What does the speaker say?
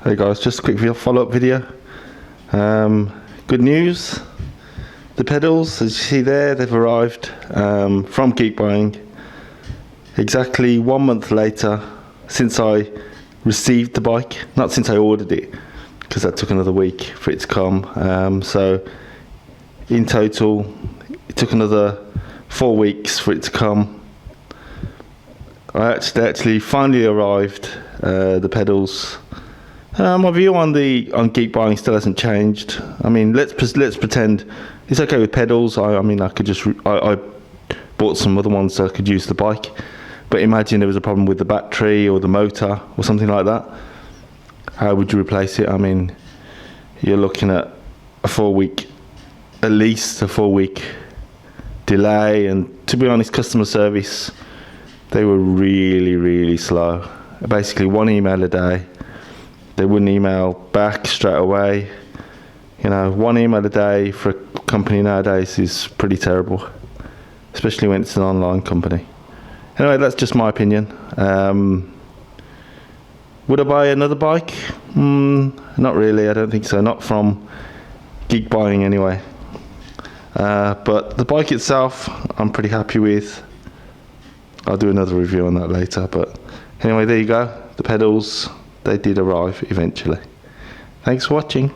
Hey guys, just a quick follow-up video. Good news, the pedals, as you see there, they've arrived from GEEKbuying exactly 1 month later since I received the bike. Not since I ordered it, because that took another week for it to come. So in total it took another 4 weeks for it to come. They actually finally arrived, the pedals. My view on GEEKbuying still hasn't changed. I mean, let's pretend it's okay with pedals. I mean, I could I bought some other ones so I could use the bike. But imagine there was a problem with the battery or the motor or something like that. How would you replace it? I mean, you're looking at at least a 4 week delay. And to be honest, customer service, they were really slow. Basically 1 email a day. They wouldn't email back straight away. You know, 1 email a day for a company nowadays is pretty terrible, especially when it's an online company. Anyway, that's just my opinion. Would I buy another bike? Not really, I don't think so. Not from GEEKbuying anyway. But the bike itself, I'm pretty happy with. I'll do another review on that later. But anyway, there you go. The pedals, they did arrive eventually. Thanks for watching.